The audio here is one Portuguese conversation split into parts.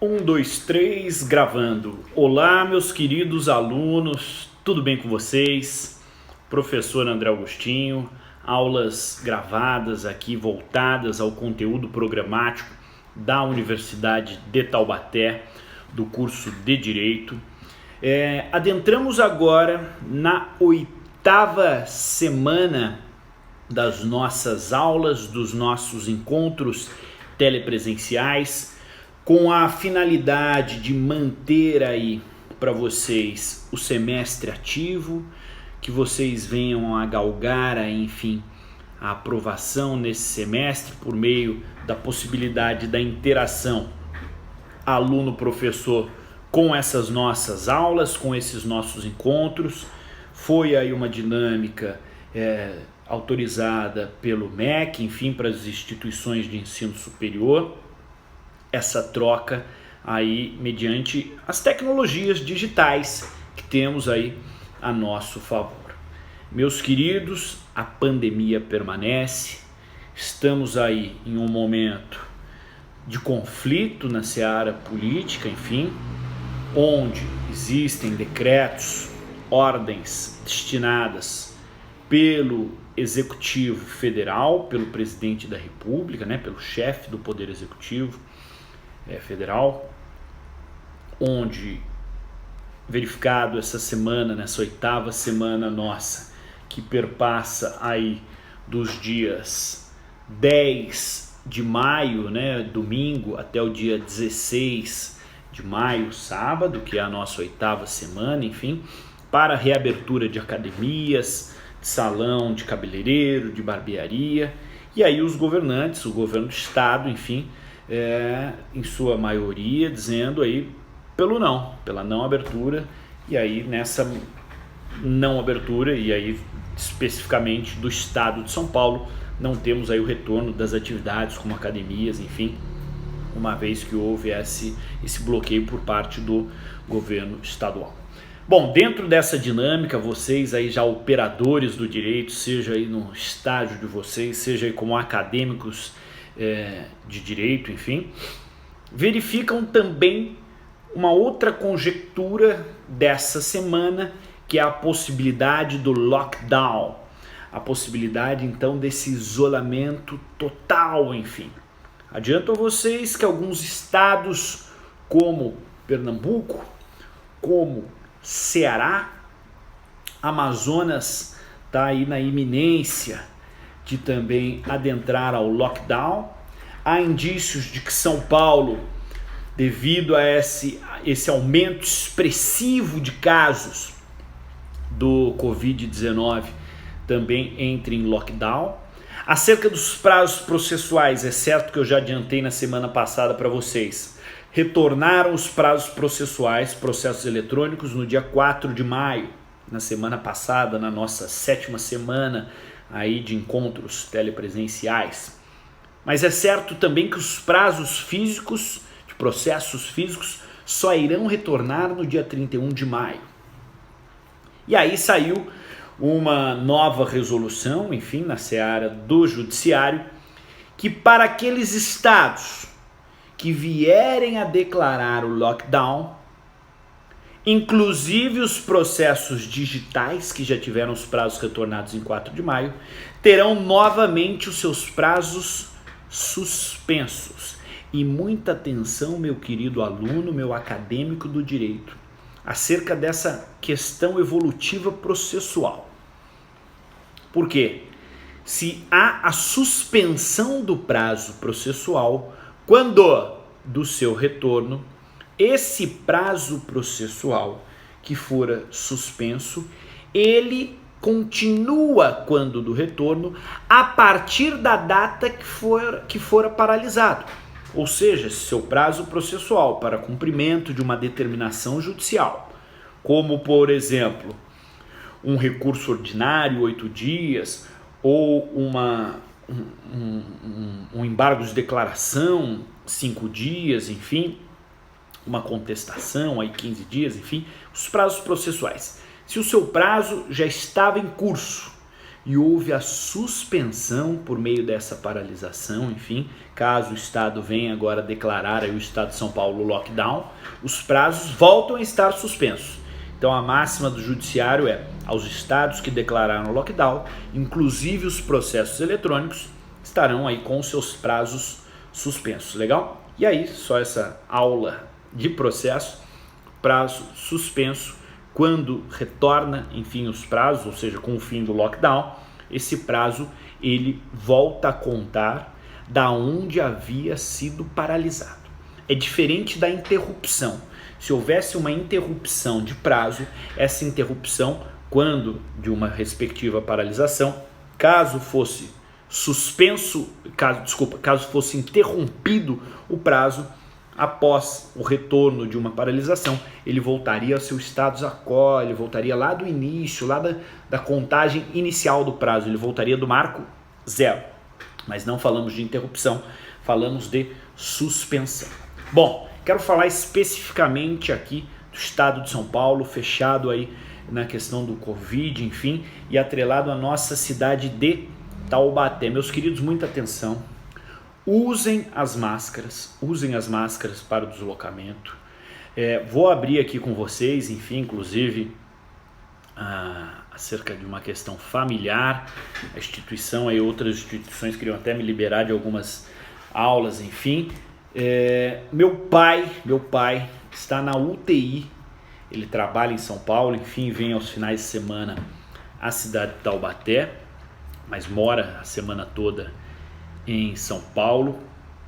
Um, dois, três, gravando. Olá, meus queridos alunos, tudo bem com vocês? Professor André Augustinho, aulas gravadas aqui voltadas ao conteúdo programático da Universidade de Taubaté, do curso de Direito. Adentramos agora na 8ª semana das nossas aulas, dos nossos encontros telepresenciais, com a finalidade de manter aí para vocês o semestre ativo, que vocês venham a galgar, enfim, a aprovação nesse semestre por meio da possibilidade da interação aluno-professor com essas nossas aulas, com esses nossos encontros. Foi aí uma dinâmica autorizada pelo MEC, enfim, para as instituições de ensino superior, essa troca aí mediante as tecnologias digitais que temos aí a nosso favor. Meus queridos, a pandemia permanece, estamos aí em um momento de conflito na seara política, enfim, onde existem decretos, ordens destinadas pelo Executivo Federal, pelo Presidente da República, pelo chefe do Poder Executivo Federal, onde, verificado essa semana, nessa 8ª semana nossa, que perpassa aí dos dias 10 de maio, domingo, até o dia 16 de maio, sábado, que é a nossa 8ª semana, enfim, para reabertura de academias, de salão de cabeleireiro, de barbearia, e aí os governantes, o governo do estado, enfim, em sua maioria, dizendo aí pela não abertura, e aí nessa não abertura, e aí especificamente do estado de São Paulo, não temos aí o retorno das atividades como academias, enfim, uma vez que houve esse bloqueio por parte do governo estadual. Bom, dentro dessa dinâmica, vocês aí já operadores do direito, seja aí no estágio de vocês, seja aí como acadêmicos de direito, enfim, verificam também uma outra conjectura dessa semana, que é a possibilidade do lockdown, a possibilidade então desse isolamento total, enfim. Adianto a vocês que alguns estados como Pernambuco, como Ceará, Amazonas está aí na iminência de também adentrar ao lockdown. Há indícios de que São Paulo, devido a esse aumento expressivo de casos do Covid-19, também entre em lockdown. Acerca dos prazos processuais, é certo que eu já adiantei na semana passada para vocês. Retornaram os prazos processuais, processos eletrônicos, no dia 4 de maio, na semana passada, na nossa 7ª semana aí de encontros telepresenciais. Mas é certo também que os prazos físicos, de processos físicos, só irão retornar no dia 31 de maio. E aí saiu uma nova resolução, enfim, na seara do judiciário, que para aqueles estados que vierem a declarar o lockdown, inclusive os processos digitais, que já tiveram os prazos retornados em 4 de maio, terão novamente os seus prazos suspensos. E muita atenção, meu querido aluno, meu acadêmico do direito, acerca dessa questão evolutiva processual. Por quê? Se há a suspensão do prazo processual, quando do seu retorno, esse prazo processual que fora suspenso, ele continua quando do retorno, a partir da data que fora paralisado. Ou seja, seu prazo processual para cumprimento de uma determinação judicial, como por exemplo, um recurso ordinário, 8 dias, ou um embargo de declaração, 5 dias, enfim, uma contestação, aí 15 dias, enfim, os prazos processuais. Se o seu prazo já estava em curso, e houve a suspensão por meio dessa paralisação, enfim, caso o Estado venha agora declarar aí o Estado de São Paulo lockdown, os prazos voltam a estar suspensos. Então a máxima do judiciário é, aos estados que declararam lockdown, inclusive os processos eletrônicos, estarão aí com seus prazos suspensos, legal? E aí, só essa aula de processo, prazo suspenso, quando retorna, enfim, os prazos, ou seja, com o fim do lockdown, esse prazo ele volta a contar da onde havia sido paralisado. É diferente da interrupção. Se houvesse uma interrupção de prazo, essa interrupção, quando de uma respectiva paralisação, caso fosse suspenso, caso fosse interrompido o prazo, após o retorno de uma paralisação, ele voltaria ao seu status quo, ele voltaria lá do início, lá da contagem inicial do prazo, ele voltaria do marco zero. Mas não falamos de interrupção, falamos de suspensão. Bom, quero falar especificamente aqui do estado de São Paulo, fechado aí na questão do Covid, enfim, e atrelado à nossa cidade de Taubaté. Meus queridos, muita atenção. Usem as máscaras para o deslocamento. Vou abrir aqui com vocês, enfim, inclusive acerca de uma questão familiar. A instituição e outras instituições queriam até me liberar de algumas aulas, enfim. Meu pai está na UTI, ele trabalha em São Paulo, enfim, vem aos finais de semana à cidade de Taubaté, mas mora a semana toda em São Paulo.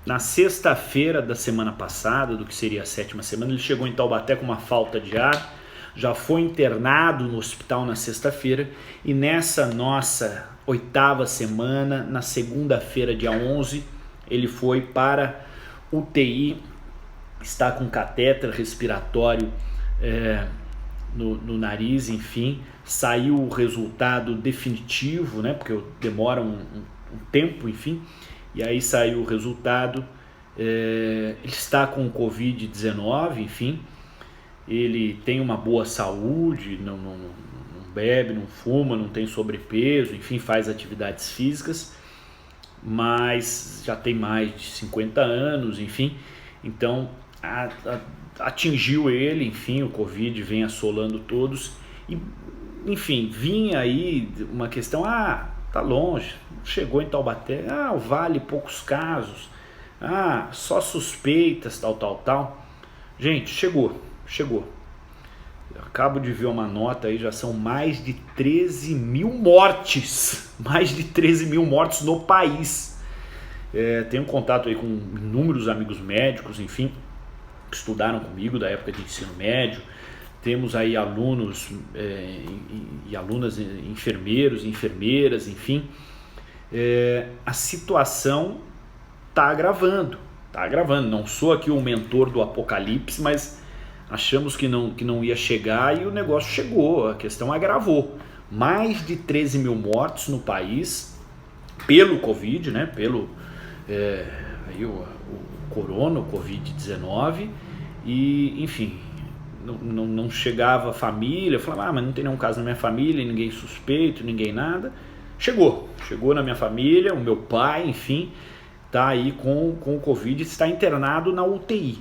Na sexta-feira da semana passada, do que seria a 7ª semana, ele chegou em Taubaté com uma falta de ar, já foi internado no hospital na sexta-feira, e nessa nossa 8ª semana, na segunda-feira, dia 11, ele foi para UTI, está com catéter respiratório no nariz, enfim, saiu o resultado definitivo, né, porque demora um tempo, enfim, e aí saiu o resultado. Ele está com Covid-19, enfim, ele tem uma boa saúde, não bebe, não fuma, não tem sobrepeso, enfim, faz atividades físicas, mas já tem mais de 50 anos, enfim, então atingiu ele, enfim, o Covid vem assolando todos, e, enfim, vinha aí uma questão, tá longe, chegou em Taubaté, o Vale, poucos casos, só suspeitas, tal. Gente, chegou. Eu acabo de ver uma nota aí, já são mais de 13 mil mortes, no país. Tenho contato aí com inúmeros amigos médicos, enfim, que estudaram comigo da época de ensino médio. Temos aí alunos e alunas, enfermeiros, enfermeiras, enfim. A situação está agravando. Não sou aqui o mentor do apocalipse, mas achamos que não ia chegar e o negócio chegou. A questão agravou. Mais de 13 mil mortos no país pelo Covid, né? Pelo aí o corona, o Covid-19, e enfim, não chegava a família, falava, mas não tem nenhum caso na minha família, ninguém suspeito, ninguém nada. Chegou na minha família, o meu pai, enfim, está aí com o Covid, está internado na UTI.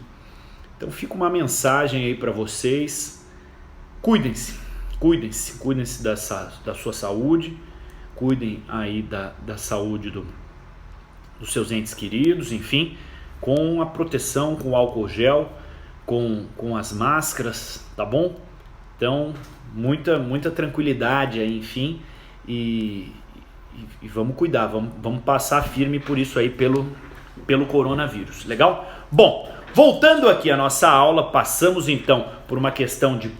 Então fica uma mensagem aí para vocês: cuidem-se da sua saúde, cuidem aí da saúde dos seus entes queridos, enfim, com a proteção, com o álcool gel, com as máscaras, tá bom? Então, muita tranquilidade aí, enfim, e vamos cuidar, vamos passar firme por isso aí, pelo coronavírus, legal? Bom, voltando aqui à nossa aula, passamos então por uma questão de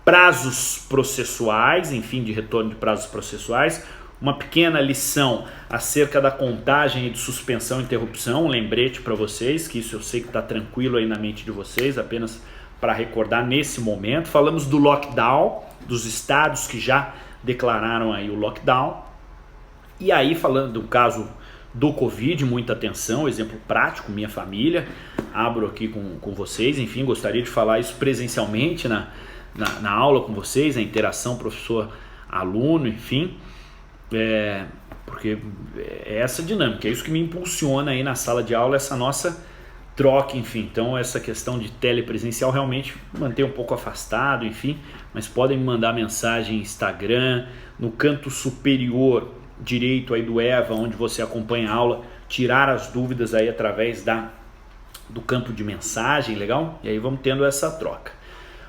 prazos processuais, enfim, de retorno de prazos processuais, uma pequena lição acerca da contagem e de suspensão e interrupção, um lembrete para vocês, que isso eu sei que está tranquilo aí na mente de vocês, apenas para recordar nesse momento. Falamos do lockdown, dos estados que já declararam aí o lockdown, e aí falando do caso do Covid, muita atenção, exemplo prático, minha família, abro aqui com vocês, enfim, gostaria de falar isso presencialmente na aula com vocês, a interação professor-aluno, enfim. Porque é essa dinâmica, é isso que me impulsiona aí na sala de aula, essa nossa troca, enfim. Então essa questão de telepresencial realmente manter um pouco afastado, enfim, mas podem me mandar mensagem no Instagram, no canto superior direito aí do EVA, onde você acompanha a aula, tirar as dúvidas aí através do campo de mensagem, legal? E aí vamos tendo essa troca.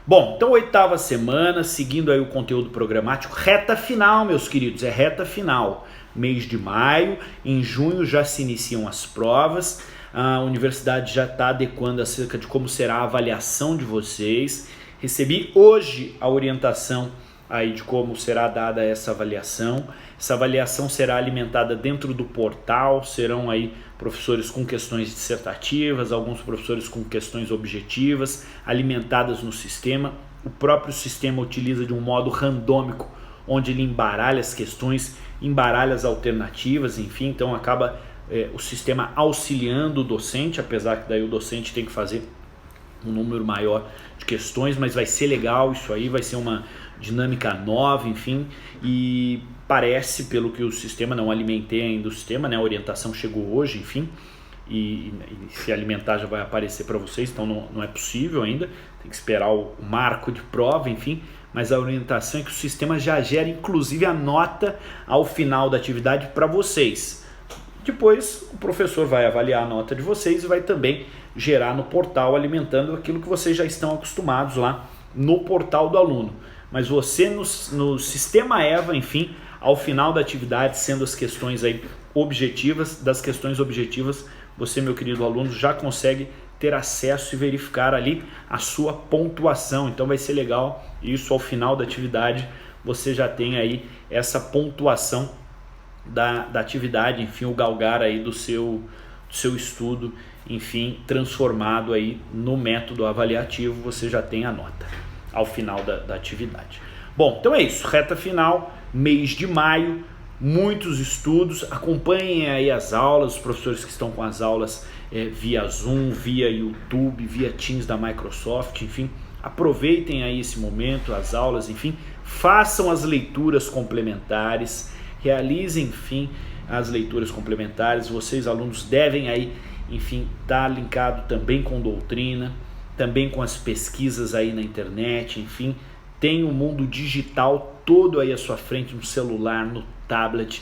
Bom, então 8ª semana, seguindo aí o conteúdo programático, reta final, meus queridos, é reta final. Mês de maio, em junho já se iniciam as provas, a universidade já está adequando acerca de como será a avaliação de vocês. Recebi hoje a orientação aí de como será dada essa avaliação. Essa avaliação será alimentada dentro do portal, serão aí professores com questões dissertativas, alguns professores com questões objetivas, alimentadas no sistema. O próprio sistema utiliza de um modo randômico, onde ele embaralha as questões, embaralha as alternativas, enfim, então acaba o sistema auxiliando o docente, apesar que daí o docente tem que fazer um número maior de questões, mas vai ser legal isso aí, vai ser uma dinâmica nova, enfim, e parece, pelo que o sistema, não alimentei ainda o sistema, né, a orientação chegou hoje, enfim, e se alimentar já vai aparecer para vocês, então não é possível ainda, tem que esperar o marco de prova, enfim, mas a orientação é que o sistema já gera inclusive a nota ao final da atividade para vocês. Depois o professor vai avaliar a nota de vocês e vai também gerar no portal, alimentando aquilo que vocês já estão acostumados lá no portal do aluno. Mas você no sistema EVA, enfim, ao final da atividade, sendo as questões aí objetivas, das questões objetivas, você, meu querido aluno, já consegue ter acesso e verificar ali a sua pontuação. Então vai ser legal isso, ao final da atividade você já tem aí essa pontuação da atividade, enfim, o galgar aí do seu estudo, enfim, transformado aí no método avaliativo, você já tem a nota ao final da atividade. Bom, então é isso, reta final, mês de maio, muitos estudos, acompanhem aí as aulas, os professores que estão com as aulas via Zoom, via YouTube, via Teams da Microsoft, enfim, aproveitem aí esse momento, as aulas, enfim, façam as leituras complementares, realizem, enfim, as leituras complementares. Vocês, alunos, devem aí, enfim, estar linkado também com doutrina, também com as pesquisas aí na internet, enfim, tem o mundo digital todo aí à sua frente, no celular, no tablet,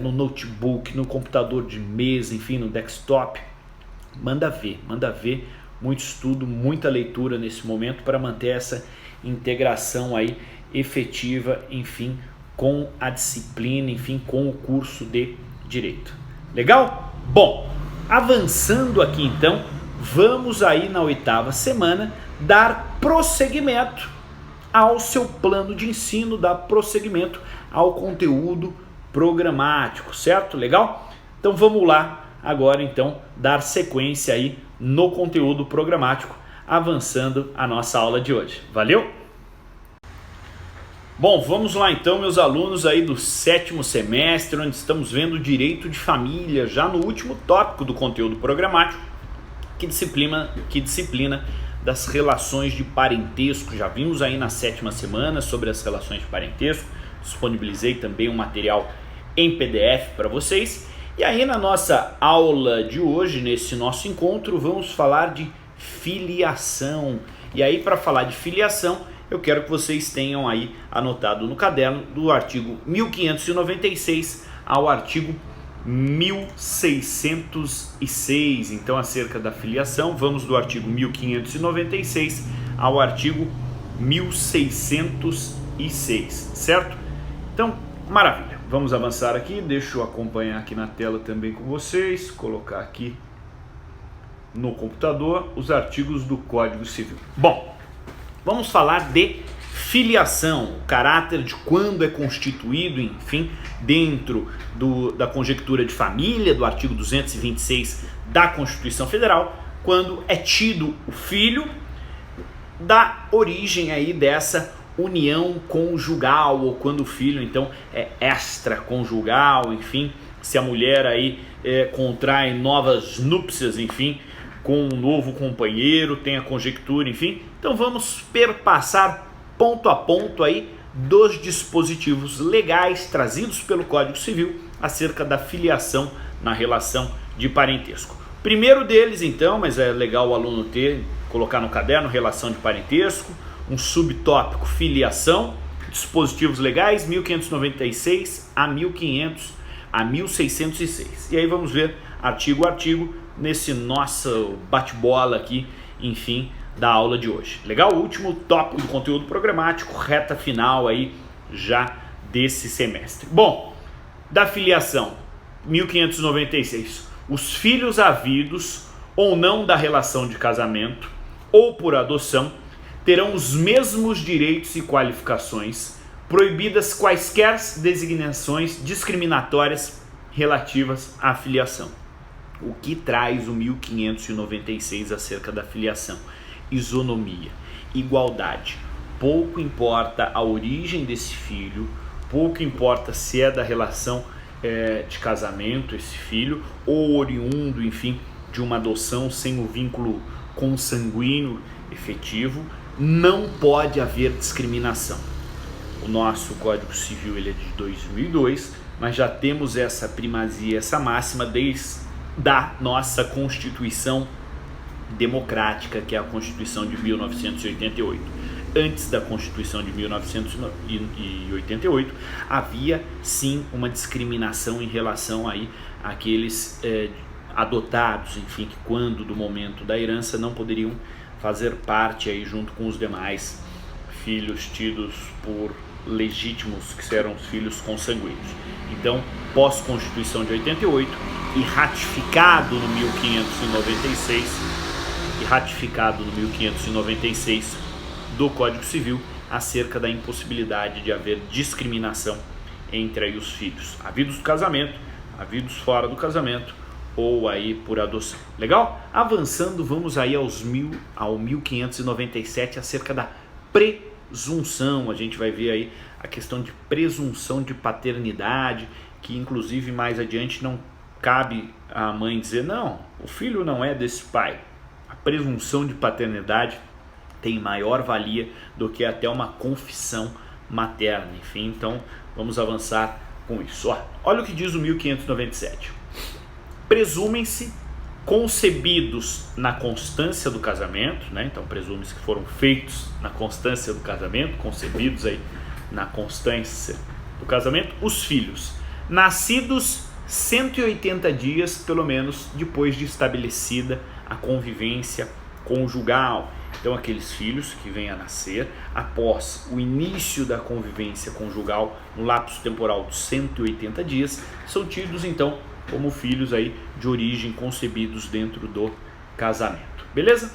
no notebook, no computador de mesa, enfim, no desktop. Manda ver, muito estudo, muita leitura nesse momento para manter essa integração aí efetiva, enfim, com a disciplina, enfim, com o curso de Direito. Legal? Bom, avançando aqui então, vamos aí na 8ª semana dar prosseguimento ao seu plano de ensino, dar prosseguimento ao conteúdo programático, certo? Legal? Então vamos lá agora então dar sequência aí no conteúdo programático, avançando a nossa aula de hoje. Valeu? Bom, vamos lá então, meus alunos aí do 7º semestre, onde estamos vendo direito de família, já no último tópico do conteúdo programático, que disciplina das relações de parentesco. Já vimos aí na 7ª semana sobre as relações de parentesco, disponibilizei também um material em PDF para vocês. E aí na nossa aula de hoje, nesse nosso encontro, vamos falar de filiação. E aí, para falar de filiação, eu quero que vocês tenham aí anotado no caderno do artigo 1596 ao artigo 1606. Então, acerca da filiação, vamos do artigo 1596 ao artigo 1606, certo? Então, maravilha. Vamos avançar aqui, deixa eu acompanhar aqui na tela também com vocês, colocar aqui no computador os artigos do Código Civil. Bom, vamos falar de filiação, o caráter de quando é constituído, enfim, dentro da conjectura de família, do artigo 226 da Constituição Federal, quando é tido o filho, da origem aí dessa união conjugal, ou quando o filho então é extraconjugal, enfim, se a mulher aí contrai novas núpcias, enfim, com um novo companheiro, tem a conjectura, enfim. Então vamos perpassar ponto a ponto aí dos dispositivos legais trazidos pelo Código Civil acerca da filiação na relação de parentesco. Primeiro deles, então, mas é legal o aluno colocar no caderno, relação de parentesco, um subtópico, filiação, dispositivos legais, 1596 a 1606. E aí vamos ver artigo a artigo nesse nosso bate-bola aqui, enfim, da aula de hoje. Legal? O último tópico do conteúdo programático, reta final aí já desse semestre. Bom, da filiação, 1596. Os filhos havidos ou não da relação de casamento ou por adoção terão os mesmos direitos e qualificações, proibidas quaisquer designações discriminatórias relativas à filiação. O que traz o 1596 acerca da filiação? Isonomia, igualdade. Pouco importa a origem desse filho, pouco importa se é da relação de casamento esse filho, ou oriundo, enfim, de uma adoção sem o vínculo consanguíneo efetivo, não pode haver discriminação. O nosso Código Civil ele é de 2002, mas já temos essa primazia, essa máxima desde a nossa Constituição Democrática, que é a Constituição de 1988. Antes da Constituição de 1988, havia sim uma discriminação em relação aí àqueles adotados, enfim, que quando do momento da herança não poderiam fazer parte aí junto com os demais filhos tidos por legítimos, que eram os filhos consanguíneos. Então, pós-Constituição de 88 e ratificado no 1596 do Código Civil acerca da impossibilidade de haver discriminação entre aí os filhos havidos do casamento, havidos fora do casamento ou aí por adoção. Legal? Avançando, vamos aí ao 1597 acerca da presunção. A gente vai ver aí a questão de presunção de paternidade, que inclusive mais adiante não cabe a mãe dizer não, o filho não é desse pai. A presunção de paternidade tem maior valia do que até uma confissão materna. Enfim, então vamos avançar com isso. Olha o que diz o 1597. Presumem-se concebidos na constância do casamento, né? Então presume-se que foram feitos na constância do casamento, concebidos aí na constância do casamento, os filhos nascidos 180 dias, pelo menos, depois de estabelecida a convivência conjugal. Então aqueles filhos que vêm a nascer após o início da convivência conjugal no lapso temporal de 180 dias são tidos então como filhos aí de origem concebidos dentro do casamento. Beleza?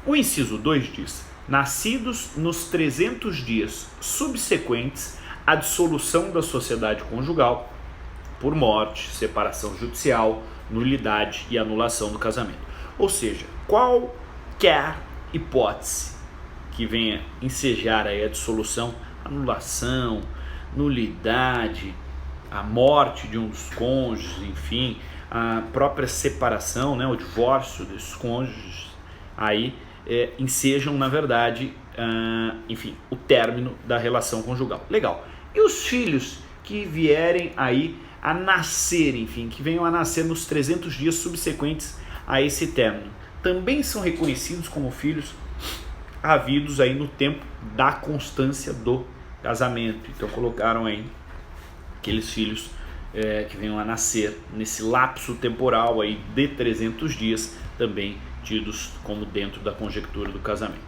O inciso 2 diz: nascidos nos 300 dias subsequentes à dissolução da sociedade conjugal por morte, separação judicial, nulidade e anulação do casamento. Ou seja, qualquer hipótese que venha ensejar aí a dissolução, anulação, nulidade, a morte de um dos cônjuges, enfim, a própria separação, né, o divórcio desses cônjuges, aí ensejam, na verdade, enfim, o término da relação conjugal. Legal. E os filhos que vierem aí a nascer, enfim, que venham a nascer nos 300 dias subsequentes a esse término, também são reconhecidos como filhos havidos aí no tempo da constância do casamento. Então colocaram aí aqueles filhos que venham a nascer nesse lapso temporal aí de 300 dias, também tidos como dentro da conjectura do casamento.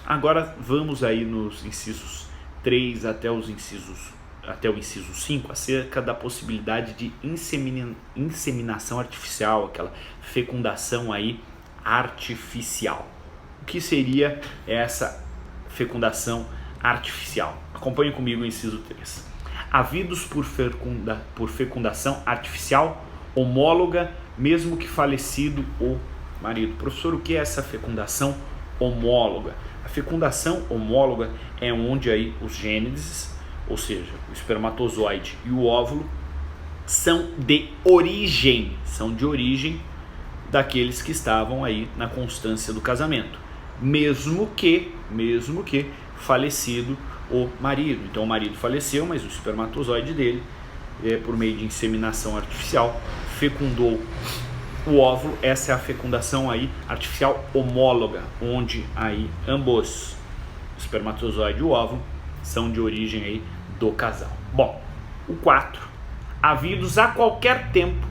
Agora vamos aí nos incisos 3 até o inciso 5, acerca da possibilidade de inseminação artificial, aquela fecundação aí artificial. O que seria essa fecundação artificial? Acompanhe comigo o inciso 3. Havidos por fecundação artificial homóloga, mesmo que falecido o marido. Professor, o que é essa fecundação homóloga? A fecundação homóloga é onde aí os gêneses, ou seja, o espermatozoide e o óvulo, são de origem daqueles que estavam aí na constância do casamento, mesmo que falecido o marido. Então o marido faleceu, mas o espermatozoide dele, por meio de inseminação artificial, fecundou o óvulo. Essa é a fecundação aí artificial homóloga, onde aí ambos, o espermatozoide e o óvulo, são de origem aí do casal. Bom, o 4. Havidos a qualquer tempo,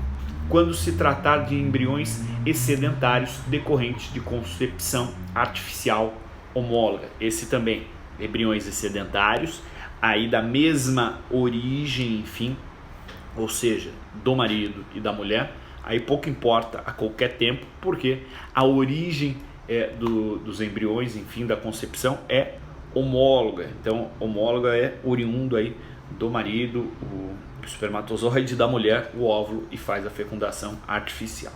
quando se tratar de embriões excedentários decorrentes de concepção artificial homóloga. Esse também, embriões excedentários, aí da mesma origem, enfim, ou seja, do marido e da mulher, aí pouco importa a qualquer tempo, porque a origem dos embriões, enfim, da concepção é homóloga. Então, homóloga é oriundo aí do marido, o espermatozoide da mulher, o óvulo, e faz a fecundação artificial.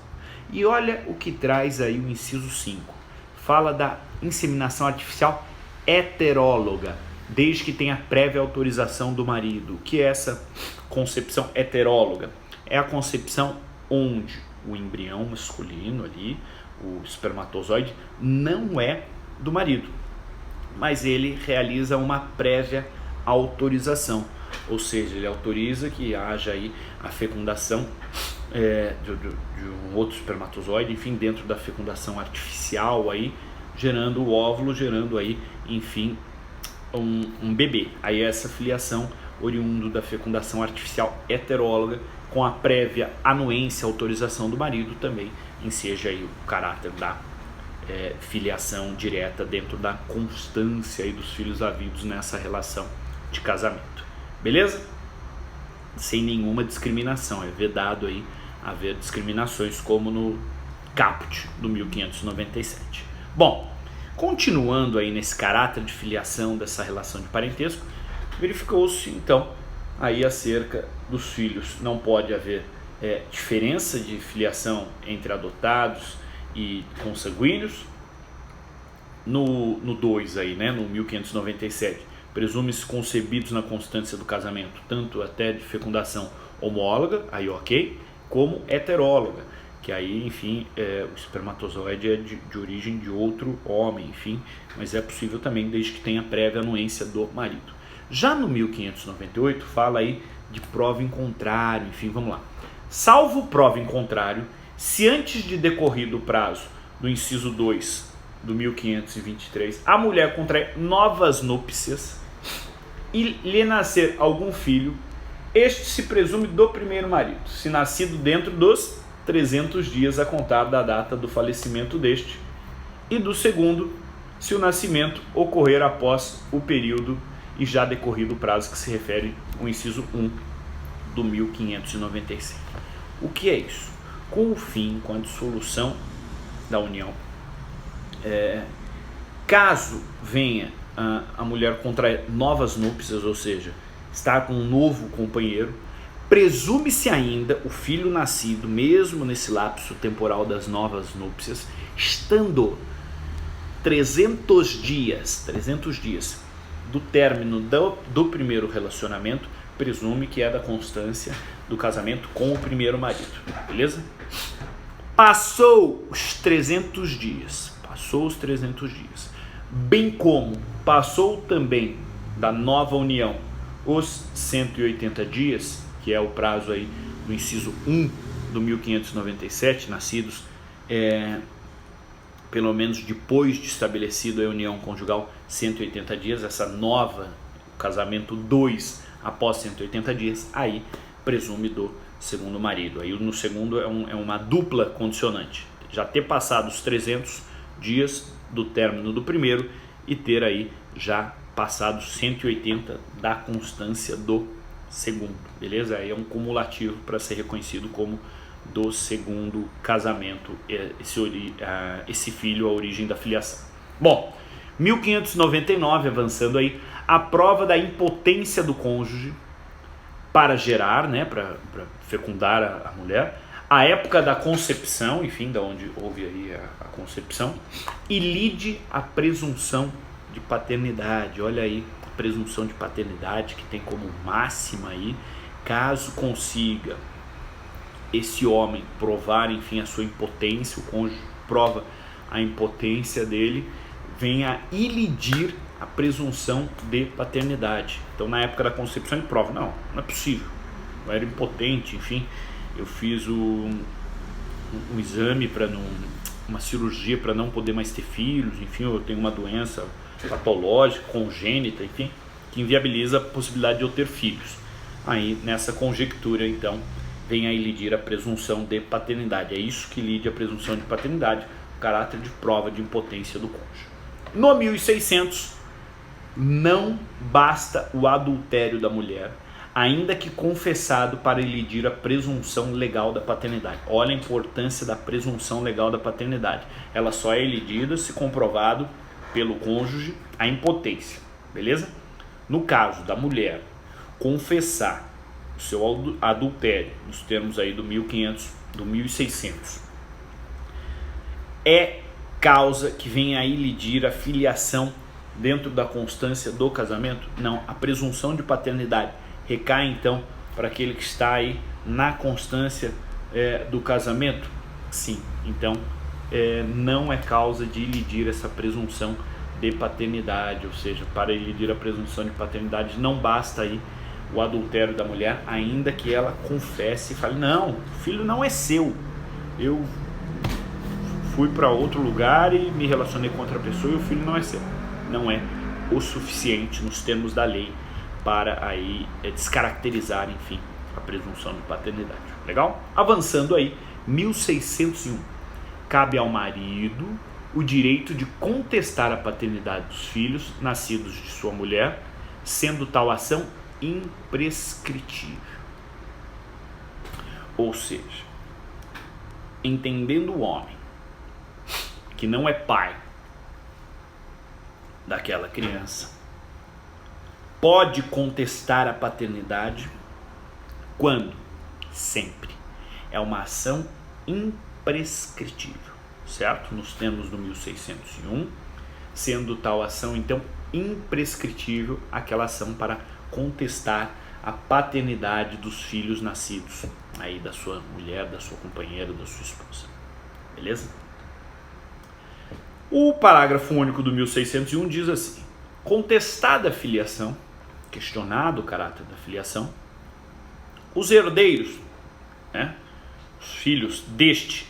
E olha o que traz aí o inciso 5. Fala da inseminação artificial heteróloga, desde que tenha prévia autorização do marido. O que é essa concepção heteróloga? É a concepção onde o embrião masculino ali, o espermatozoide, não é do marido, mas ele realiza uma prévia autorização, ou seja, ele autoriza que haja aí a fecundação de um outro espermatozoide, enfim, dentro da fecundação artificial aí, gerando o óvulo, gerando aí, enfim, um bebê. Aí essa filiação oriundo da fecundação artificial heteróloga, com a prévia anuência, autorização do marido, também enseja aí o caráter da filiação direta dentro da constância aí dos filhos havidos nessa relação de casamento. Beleza? Sem nenhuma discriminação, é vedado aí haver discriminações como no caput do 1597. Bom, continuando aí nesse caráter de filiação dessa relação de parentesco, verificou-se então aí acerca dos filhos. Não pode haver diferença de filiação entre adotados e consanguíneos. No 2 aí, né, no 1597, presume-se concebidos na constância do casamento, tanto até de fecundação homóloga, aí ok, como heteróloga, que aí, enfim, o espermatozoide é de origem de outro homem, enfim, mas é possível também desde que tenha prévia anuência do marido. Já no 1598 fala aí de prova em contrário, enfim, vamos lá. Salvo prova em contrário, se antes de decorrido o prazo do inciso 2 do 1523 a mulher contrai novas núpcias e lhe nascer algum filho, este se presume do primeiro marido, se nascido dentro dos 300 dias a contar da data do falecimento deste, e do segundo, se o nascimento ocorrer após o período e já decorrido o prazo que se refere ao inciso 1 do 1596. O que é isso? Com o fim, com a dissolução da união, caso venha a mulher contrair novas núpcias, ou seja, estar com um novo companheiro, presume-se ainda o filho nascido, mesmo nesse lapso temporal das novas núpcias, estando 300 dias do término do primeiro relacionamento, presume que é da constância do casamento com o primeiro marido, beleza? Passou os 300 dias, bem como passou também da nova união os 180 dias, que é o prazo aí do inciso 1 do 1597, nascidos pelo menos depois de estabelecido a união conjugal 180 dias, essa nova, o casamento 2 após 180 dias, aí presume do segundo marido. Aí no segundo é uma dupla condicionante, já ter passado os 300 dias do término do primeiro e ter aí já passado 180 da constância do segundo, beleza? Aí é um cumulativo para ser reconhecido como do segundo casamento, esse filho, a origem da filiação. Bom, 1599, avançando aí, a prova da impotência do cônjuge para gerar, né, para fecundar a mulher, a época da concepção, enfim, da onde houve aí a concepção, e lide a presunção de paternidade. Olha aí, a presunção de paternidade que tem como máxima aí, caso consiga esse homem provar, enfim, a sua impotência, o cônjuge prova a impotência dele, vem a ilidir a presunção de paternidade. Então, na época da concepção, ele prova, não é possível, eu era impotente, enfim, eu fiz um exame para não, uma cirurgia para não poder mais ter filhos, enfim, eu tenho uma doença patológica, congênita, enfim, que inviabiliza a possibilidade de eu ter filhos. Aí, nessa conjectura, então, vem a ilidir a presunção de paternidade. É isso que lide a presunção de paternidade, o caráter de prova de impotência do cônjuge. No 1600, não basta o adultério da mulher, ainda que confessado, para ilidir a presunção legal da paternidade. Olha a importância da presunção legal da paternidade. Ela só é ilidida se comprovado pelo cônjuge a impotência, beleza? No caso da mulher confessar o seu adultério, nos termos aí do 1500, do 1600, é causa que vem a ilidir a filiação dentro da constância do casamento? Não, a presunção de paternidade recai então para aquele que está aí na constância do casamento? Sim, então não é causa de ilidir essa presunção de paternidade, ou seja, para ilidir a presunção de paternidade não basta aí o adultério da mulher, ainda que ela confesse e fale, não, o filho não é seu, eu fui para outro lugar e me relacionei com outra pessoa e o filho não é seu. Não é o suficiente nos termos da lei para aí descaracterizar, enfim, a presunção de paternidade. Legal? Avançando aí, 1601. Cabe ao marido o direito de contestar a paternidade dos filhos nascidos de sua mulher, sendo tal ação imprescritível. Ou seja, entendendo o homem que não é pai daquela criança, pode contestar a paternidade quando? Sempre. É uma ação imprescritível, certo? Nos termos do 1601, sendo tal ação, então, imprescritível aquela ação para contestar a paternidade dos filhos nascidos aí da sua mulher, da sua companheira, da sua esposa. Beleza? O parágrafo único do 1601 diz assim: contestada a filiação, questionado o caráter da filiação, os herdeiros, os filhos deste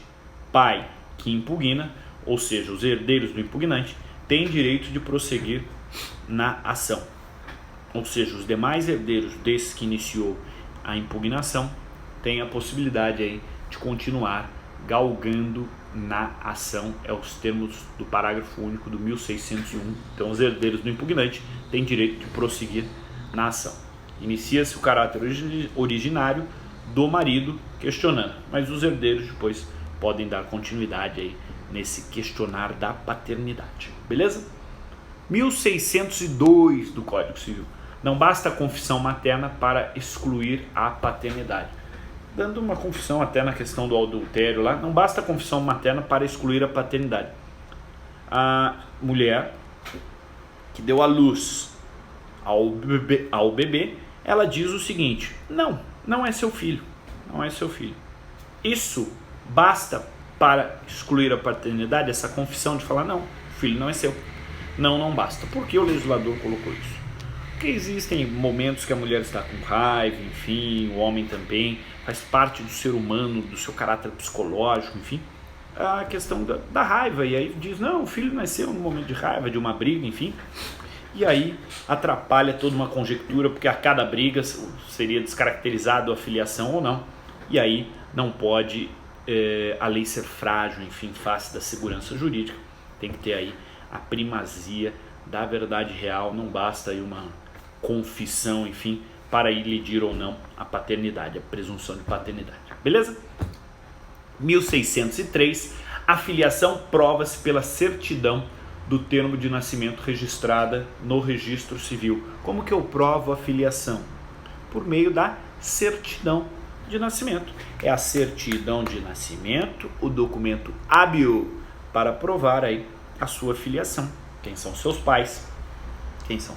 pai que impugna, ou seja, os herdeiros do impugnante, têm direito de prosseguir na ação. Ou seja, os demais herdeiros desse que iniciou a impugnação têm a possibilidade aí de continuar galgando na ação, é os termos do parágrafo único do 1601. Então, os herdeiros do impugnante têm direito de prosseguir na ação. Inicia-se o caráter originário do marido questionando, mas os herdeiros depois podem dar continuidade aí nesse questionar da paternidade. Beleza? 1602 do Código Civil. Não basta a confissão materna para excluir a paternidade. Dando uma confissão até na questão do adultério lá, não basta a confissão materna para excluir a paternidade. A mulher que deu à luz ao bebê, ela diz o seguinte: não é seu filho, não é seu filho. Isso basta para excluir a paternidade, essa confissão de falar, não, o filho não é seu. Não basta. Por que o legislador colocou isso? Porque existem momentos que a mulher está com raiva, enfim, o homem também, faz parte do ser humano, do seu caráter psicológico, enfim, a questão da raiva, e aí diz, não, o filho nasceu num momento de raiva, de uma briga, enfim, e aí atrapalha toda uma conjectura, porque a cada briga seria descaracterizado a filiação ou não, e aí não pode a lei ser frágil, enfim, face da segurança jurídica, tem que ter aí a primazia da verdade real, não basta aí uma confissão, enfim, para ilidir ou não a paternidade, a presunção de paternidade. Beleza? 1603, a filiação prova-se pela certidão do termo de nascimento registrada no registro civil. Como que eu provo a filiação? Por meio da certidão de nascimento. É a certidão de nascimento, o documento hábil para provar aí a sua filiação. Quem são seus pais? Quem são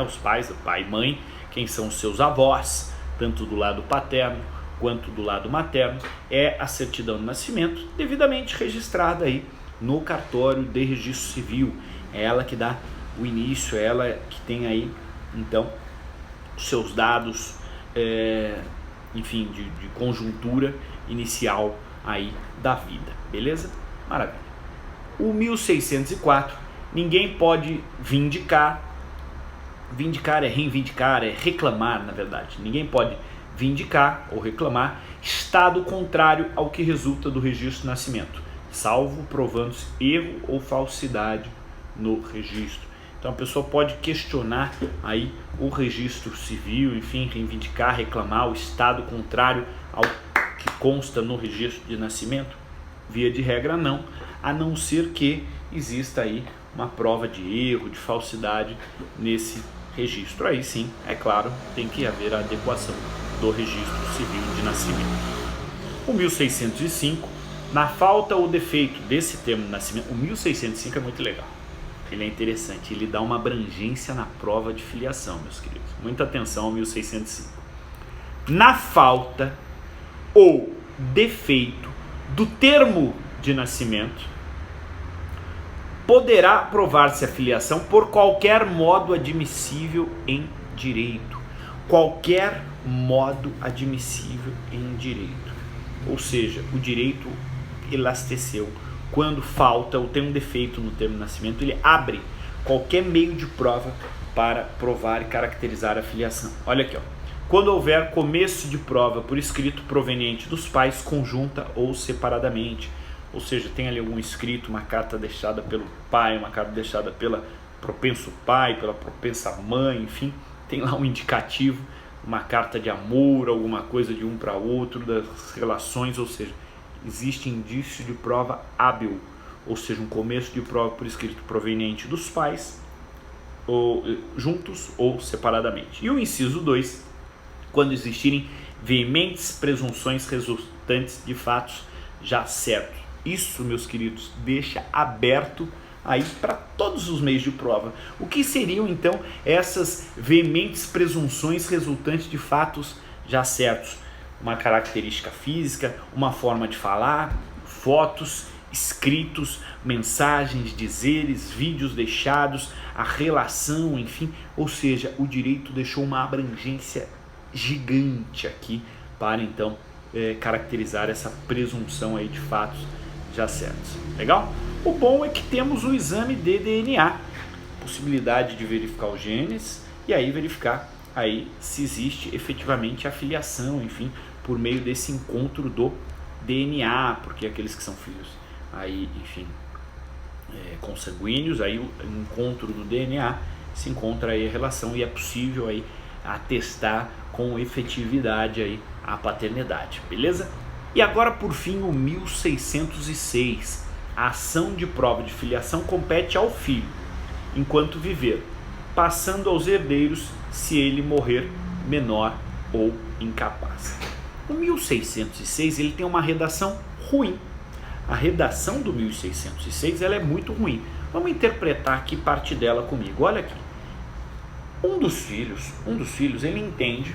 os pais, o pai e mãe? Quem são os seus avós, tanto do lado paterno quanto do lado materno? É a certidão de nascimento devidamente registrada aí no cartório de registro civil. É ela que dá o início, ela que tem aí então os seus dados, enfim, de conjuntura inicial aí da vida, beleza? Maravilha. O 1604, ninguém pode vindicar é reivindicar, é reclamar, na verdade. Ninguém pode vindicar ou reclamar estado contrário ao que resulta do registro de nascimento, salvo provando-se erro ou falsidade no registro. Então a pessoa pode questionar aí o registro civil, enfim, reivindicar, reclamar o estado contrário ao que consta no registro de nascimento. Via de regra não, a não ser que exista aí uma prova de erro, de falsidade nesse registro. Aí sim, é claro, tem que haver a adequação do registro civil de nascimento. O 1605, na falta ou defeito desse termo de nascimento, o 1605 é muito legal. Ele é interessante, ele dá uma abrangência na prova de filiação, meus queridos. Muita atenção ao 1605. Na falta ou defeito do termo de nascimento, poderá provar-se a filiação por qualquer modo admissível em direito. Qualquer modo admissível em direito. Ou seja, o direito elasteceu. Quando falta ou tem um defeito no termo de nascimento, ele abre qualquer meio de prova para provar e caracterizar a filiação. Olha aqui, ó. Quando houver começo de prova por escrito proveniente dos pais, conjunta ou separadamente. Ou seja, tem ali algum escrito, uma carta deixada pelo pai, uma carta deixada pela propenso pai, pela propensa mãe, enfim, tem lá um indicativo, uma carta de amor, alguma coisa de um para outro, das relações, ou seja, existe indício de prova hábil, ou seja, um começo de prova por escrito proveniente dos pais, ou juntos ou separadamente. E o inciso 2, quando existirem veementes presunções resultantes de fatos já certos. Isso, meus queridos, deixa aberto aí para todos os meios de prova. O que seriam então essas veementes presunções resultantes de fatos já certos? Uma característica física, uma forma de falar, fotos, escritos, mensagens, dizeres, vídeos deixados, a relação, enfim. Ou seja, o direito deixou uma abrangência gigante aqui para então caracterizar essa presunção aí de fatos já certos. Legal? O bom é que temos o exame de DNA, possibilidade de verificar os genes e aí verificar aí se existe efetivamente a filiação, enfim, por meio desse encontro do DNA, porque aqueles que são filhos aí, enfim, consanguíneos, aí o encontro do DNA se encontra aí a relação e é possível aí atestar com efetividade aí a paternidade, beleza? E agora, por fim, o 1606. A ação de prova de filiação compete ao filho, enquanto viver, passando aos herdeiros se ele morrer menor ou incapaz. O 1606 ele tem uma redação ruim. A redação do 1606 ela é muito ruim. Vamos interpretar aqui parte dela comigo. Olha aqui. Um dos filhos ele entende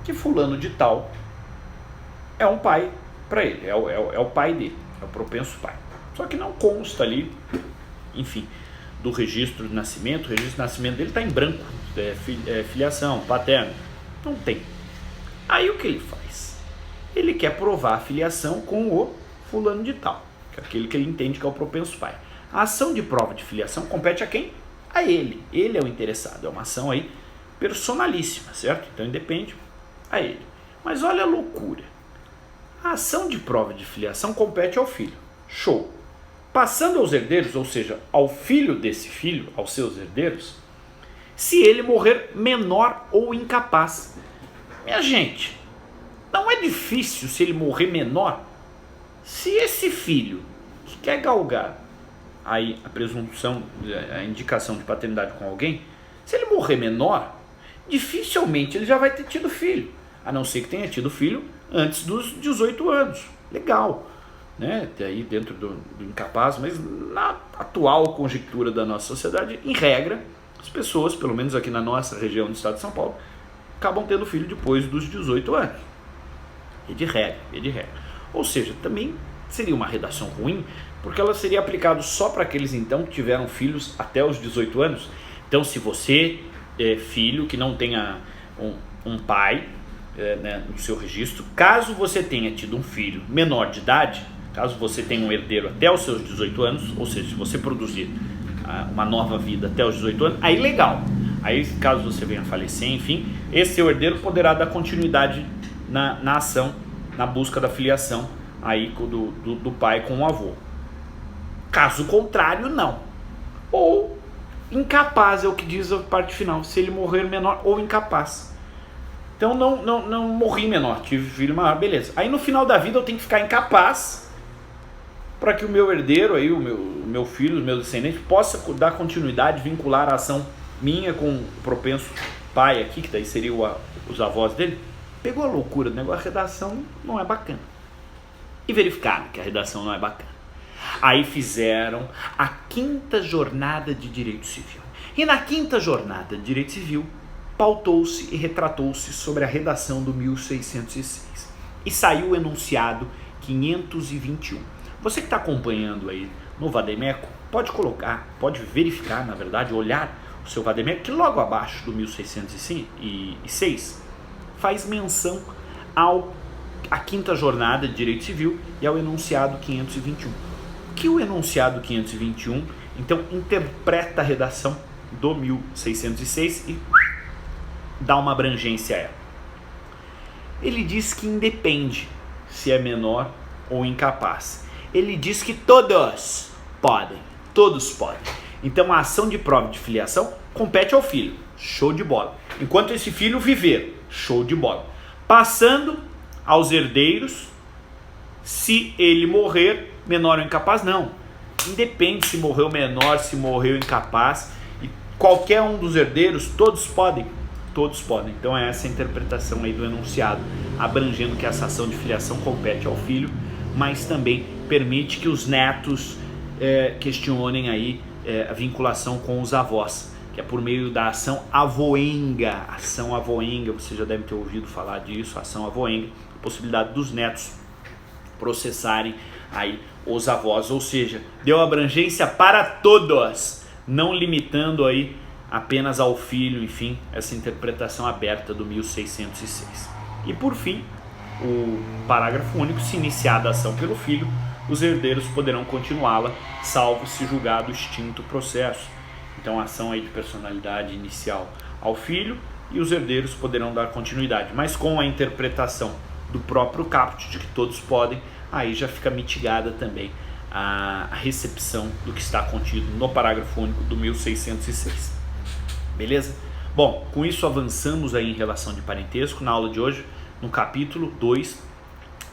que fulano de tal é um pai para ele, é o pai dele, é o propenso pai. Só que não consta ali, enfim, do registro de nascimento. O registro de nascimento dele está em branco, filiação, paterno, não tem. Aí o que ele faz? Ele quer provar a filiação com o fulano de tal, que é aquele que ele entende que é o propenso pai. A ação de prova de filiação compete a quem? A ele. Ele é o interessado, é uma ação aí personalíssima, certo? Então depende a ele. Mas olha a loucura. A ação de prova de filiação compete ao filho. Show. Passando aos herdeiros, ou seja, ao filho desse filho, aos seus herdeiros, se ele morrer menor ou incapaz. Minha gente, não é difícil se ele morrer menor. Se esse filho que quer galgar aí a presunção, a indicação de paternidade com alguém, se ele morrer menor, dificilmente ele já vai ter tido filho, a não ser que tenha tido filho antes dos 18 anos. Legal, né? Aí dentro do incapaz, mas na atual conjectura da nossa sociedade, em regra, as pessoas, pelo menos aqui na nossa região do estado de São Paulo, acabam tendo filho depois dos 18 anos. E de regra. Ou seja, também seria uma redação ruim, porque ela seria aplicada só para aqueles então que tiveram filhos até os 18 anos. Então, se você é filho que não tenha um pai no seu registro, caso você tenha tido um filho menor de idade, caso você tenha um herdeiro até os seus 18 anos, ou seja, se você produzir uma nova vida até os 18 anos, aí legal. Aí, caso você venha a falecer, enfim, esse seu herdeiro poderá dar continuidade na ação, na busca da filiação aí do pai com o avô. Caso contrário, não. Ou incapaz, é o que diz a parte final, se ele morrer menor ou incapaz. Então não morri menor, tive filho maior, beleza. Aí no final da vida eu tenho que ficar incapaz para que o meu herdeiro, aí, o meu filho, os meus descendentes, possa dar continuidade, vincular a ação minha com o propenso pai aqui, que daí seria os avós dele. Pegou a loucura do negócio, a redação não é bacana. E verificaram que a redação não é bacana. Aí fizeram a 5ª jornada de direito civil. E na 5ª jornada de direito civil, pautou-se e retratou-se sobre a redação do 1606. E saiu o enunciado 521. Você que está acompanhando aí no Vademécum, pode colocar, pode verificar, na verdade, olhar o seu Vademécum, que logo abaixo do 1606 faz menção à 5ª jornada de direito civil e ao enunciado 521. Que o enunciado 521, então, interpreta a redação do 1606 e dá uma abrangência a ela. Ele diz que independe se é menor ou incapaz. Ele diz que todos podem. Então, a ação de prova de filiação compete ao filho. Show de bola. Enquanto esse filho viver, show de bola. Passando aos herdeiros, se ele morrer, menor ou incapaz, não. Independe se morreu menor, se morreu incapaz, e qualquer um dos herdeiros, todos podem. Então é essa a interpretação aí do enunciado, abrangendo que essa ação de filiação compete ao filho, mas também permite que os netos questionem aí a vinculação com os avós, que é por meio da ação avoenga. Ação avoenga, você já deve ter ouvido falar disso, ação avoenga, a possibilidade dos netos processarem aí os avós, ou seja, deu abrangência para todos, não limitando aí apenas ao filho, enfim, essa interpretação aberta do 1606. E por fim, o parágrafo único: se iniciada a ação pelo filho, os herdeiros poderão continuá-la, salvo se julgado extinto o processo. Então, a ação aí de personalidade inicial ao filho, e os herdeiros poderão dar continuidade, mas com a interpretação do próprio caput de que todos podem, aí já fica mitigada também a recepção do que está contido no parágrafo único do 1606. Beleza? Bom, com isso avançamos aí em relação de parentesco na aula de hoje, no capítulo 2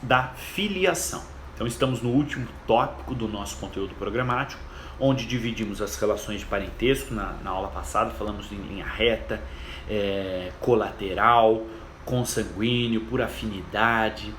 da filiação. Então estamos no último tópico do nosso conteúdo programático, onde dividimos as relações de parentesco. Na aula passada falamos em linha reta, colateral, consanguíneo, por afinidade,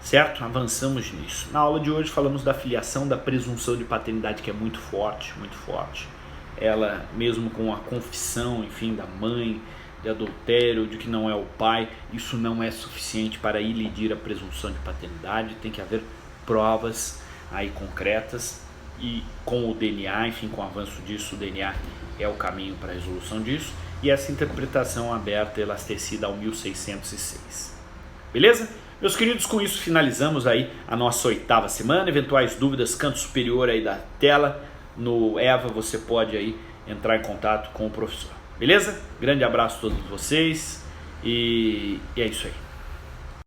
certo? Avançamos nisso. Na aula de hoje falamos da filiação, da presunção de paternidade, que é muito forte, muito forte. Ela, mesmo com a confissão, enfim, da mãe, de adultério, de que não é o pai, isso não é suficiente para ilidir a presunção de paternidade. Tem que haver provas aí concretas, e com o DNA, enfim, com o avanço disso, o DNA é o caminho para a resolução disso, e essa interpretação aberta, elastecida ao 1606. Beleza? Meus queridos, com isso finalizamos aí a nossa 8ª semana. Eventuais dúvidas, canto superior aí da tela, no EVA, você pode aí entrar em contato com o professor. Beleza? Grande abraço a todos vocês e é isso aí.